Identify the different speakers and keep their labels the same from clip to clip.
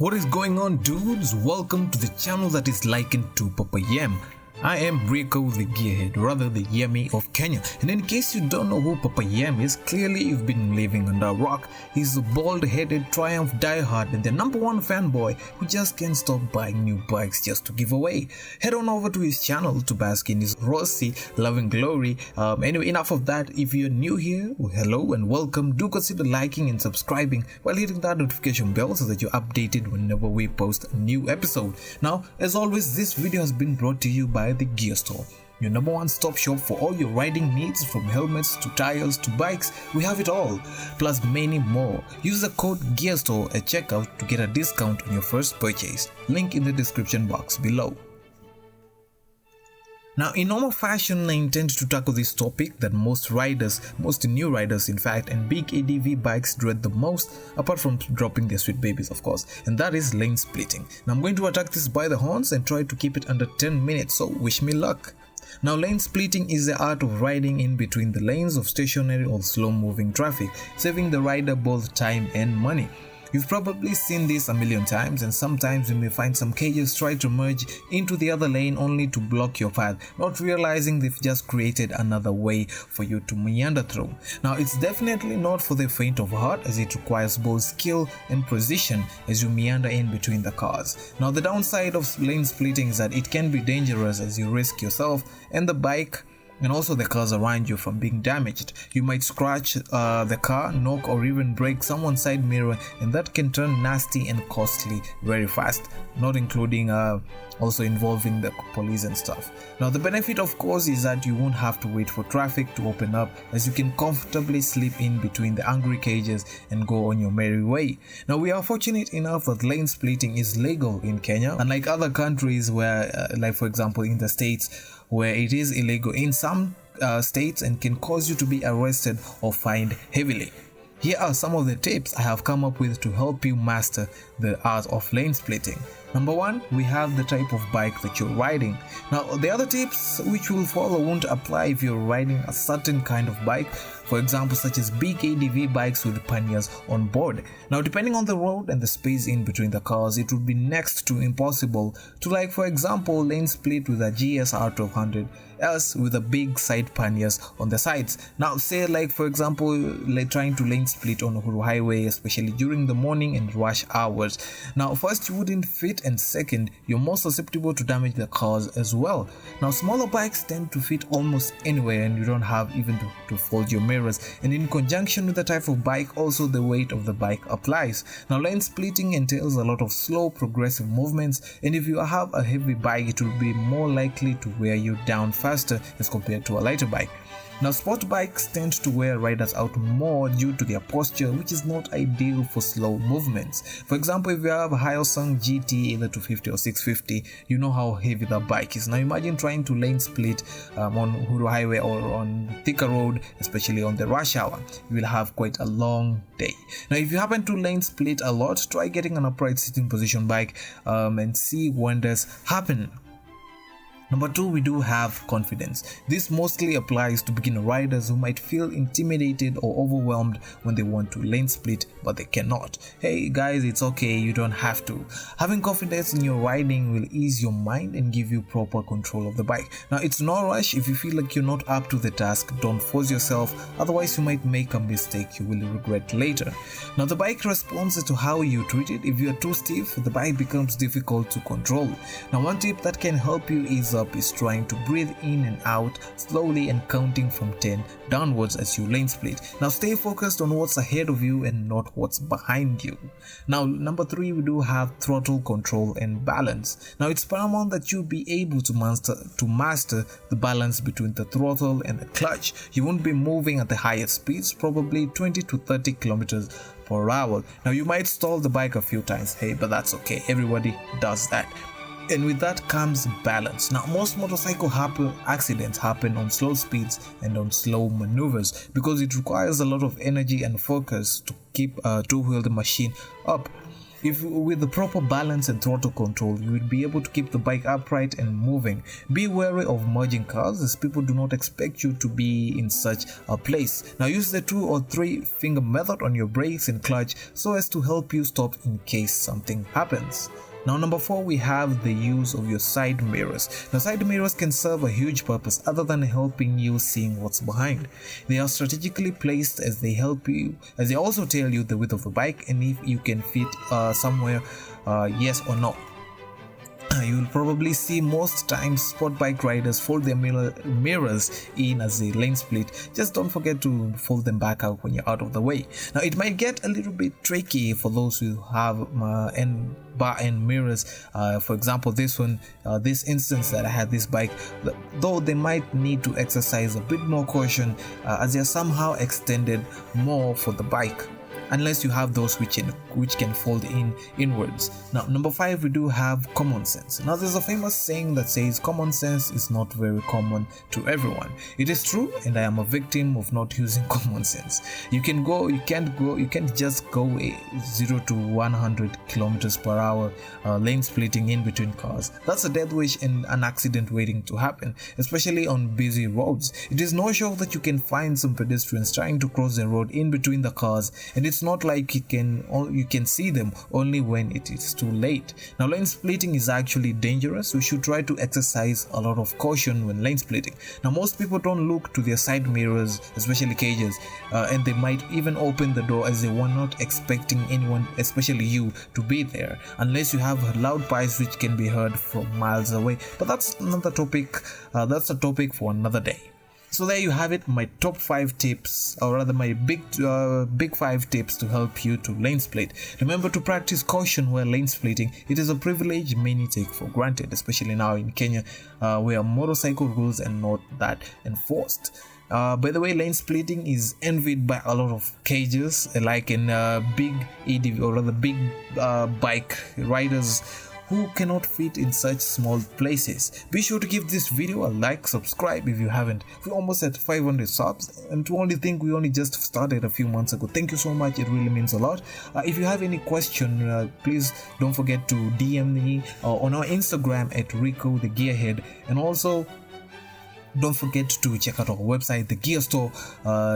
Speaker 1: What is going on, dudes? Welcome to the channel that is likened to Papa Yem. I am Rico, the gearhead, rather the Yemi of Kenya. And in case you don't know who Papa Yem is, clearly you've been living under a rock. He's a bald-headed Triumph diehard and the #1 fanboy who just can't stop buying new bikes just to give away. Head on over to his channel to bask in his rosy, loving glory. Anyway, enough of that. If you're new here, well, hello and welcome. Do consider liking and subscribing while hitting that notification bell so that you're updated whenever we post a new episode. Now, as always, this video has been brought to you by the Gear Store, your #1 stop shop for all your riding needs, from helmets to tires to bikes. We have it all, plus many more. Use the code GEARSTORE at checkout to get a discount on your first purchase. Link in the description box below. Now, in normal fashion, I intend to tackle this topic that most new riders in fact, and big ADV bikes dread the most, apart from dropping their sweet babies of course, and that is lane splitting. Now I'm going to attack this by the horns and try to keep it under 10 minutes, so wish me luck. Now, lane splitting is the art of riding in between the lanes of stationary or slow moving traffic, saving the rider both time and money. You've probably seen this a million times, and sometimes you may find some cages try to merge into the other lane only to block your path, not realizing they've just created another way for you to meander through. Now, it's definitely not for the faint of heart, as it requires both skill and precision as you meander in between the cars. Now, the downside of lane splitting is that it can be dangerous, as you risk yourself and the bike and also the cars around you from being damaged. You might scratch the car, knock or even break someone's side mirror, and that can turn nasty and costly very fast, not including also involving the police and stuff. Now, the benefit of course is that you won't have to wait for traffic to open up, as you can comfortably slip in between the angry cages and go on your merry way. Now, we are fortunate enough that lane splitting is legal in Kenya, unlike other countries where like for example in the States, where it is illegal in some states and can cause you to be arrested or fined heavily. Here are some of the tips I have come up with to help you master the art of lane splitting. Number 1, we have the type of bike that you're riding. Now, the other tips which will follow won't apply if you're riding a certain kind of bike, for example such as big ADV bikes with panniers on board. Now, depending on the road and the space in between the cars, it would be next to impossible to, like for example, lane split with a GS R1200 S with a big side panniers on the sides. Now, say like for example like trying to lane split on Uhuru Highway, especially during the morning and rush hours. Now, first, you wouldn't fit, and second, you're more susceptible to damage the cars as well. Now, smaller bikes tend to fit almost anywhere, and you don't have even to fold your mirrors, and in conjunction with the type of bike, also the weight of the bike applies. Now, lane splitting entails a lot of slow progressive movements, and if you have a heavy bike, it will be more likely to wear you down faster as compared to a lighter bike. Now, sport bikes tend to wear riders out more due to their posture, which is not ideal for slow movements. For example, if you have a Hyosung GT either 250 or 650, you know how heavy that bike is. Now, imagine trying to lane split on Uhuru Highway or on thicker road, especially on the rush hour. You will have quite a long day. Now, if you happen to lane split a lot, try getting an upright sitting position bike and see wonders happen. Number 2, we do have confidence. This mostly applies to beginner riders who might feel intimidated or overwhelmed when they want to lane split but they cannot. Hey guys, it's okay, you don't have to. Having confidence in your riding will ease your mind and give you proper control of the bike. Now, it's no rush. If you feel like you're not up to the task, don't force yourself, otherwise you might make a mistake you will regret later. Now, the bike responds to how you treat it. If you're too stiff, the bike becomes difficult to control. Now, one tip that can help you ease up is trying to breathe in and out slowly and counting from 10 downwards as you lane split. Now, stay focused on what's ahead of you and not what's behind you. Now, number 3, we do have throttle control and balance. Now, it's paramount that you be able to master the balance between the throttle and the clutch. You won't be moving at the highest speeds, probably 20 to 30 kilometers per hour. Now, you might stall the bike a few times, hey, but that's okay, everybody does that. And with that comes balance. Now, most motorcycle accidents happen on slow speeds and on slow maneuvers because it requires a lot of energy and focus to keep a two-wheeled machine up. If with the proper balance and throttle control, you will be able to keep the bike upright and moving. Be wary of merging cars, as people do not expect you to be in such a place. Now use the 2 or 3 finger method on your brakes and clutch so as to help you stop in case something happens. Now number 4, we have the use of your side mirrors. Now side mirrors can serve a huge purpose other than helping you seeing what's behind. They are strategically placed as they also tell you the width of the bike and if you can fit somewhere, yes or no. You will probably see most times sport bike riders fold their mirrors in as a lane split. Just don't forget to fold them back out when you're out of the way. Now it might get a little bit tricky for those who have bar end mirrors. For example, this instance that I had this bike, though they might need to exercise a bit more caution as they are somehow extended more for the bike, unless you have those which can fold inwards. Now number 5, we do have common sense. Now there's a famous saying that says common sense is not very common to everyone. It is true, and I am a victim of not using common sense. You can't just go 0 to 100 kilometers per hour lane splitting in between cars. That's a death wish and an accident waiting to happen, especially on busy roads. It is no show that you can find some pedestrians trying to cross the road in between the cars, and it's not like you can see them only when it is too late. Now lane splitting is actually dangerous. We should try to exercise a lot of caution when lane splitting. Now most people don't look to their side mirrors, especially cages, and they might even open the door as they were not expecting anyone, especially you, to be there, unless you have loud pipes which can be heard from miles away. But that's another topic. That's a topic for another day. So there you have it, my top 5 tips, or rather my big 5 tips to help you to lane split. Remember to practice caution while lane splitting. It is a privilege many take for granted, especially now in Kenya, where motorcycle rules are not that enforced. By the way, lane splitting is envied by a lot of cages, like in big EDV or rather big bike riders who cannot fit in such small places. Be sure to give this video a like, subscribe if you haven't. We're almost at 500 subs, and to only think we only just started a few months ago. Thank you so much, it really means a lot. If you have any question, please don't forget to DM me on our Instagram at Rico the Gearhead, and also don't forget to check out our website, the Gear Store,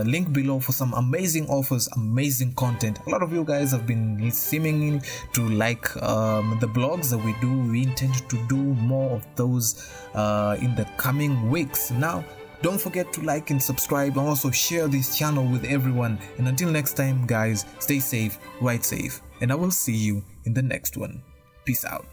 Speaker 1: link below for some amazing offers, amazing content. A lot of you guys have been seeming to like the blogs that we do. We intend to do more of those in the coming weeks. Now don't forget to like and subscribe, and also share this channel with everyone. And until next time guys, stay safe, ride safe, and I will see you in the next one. Peace out.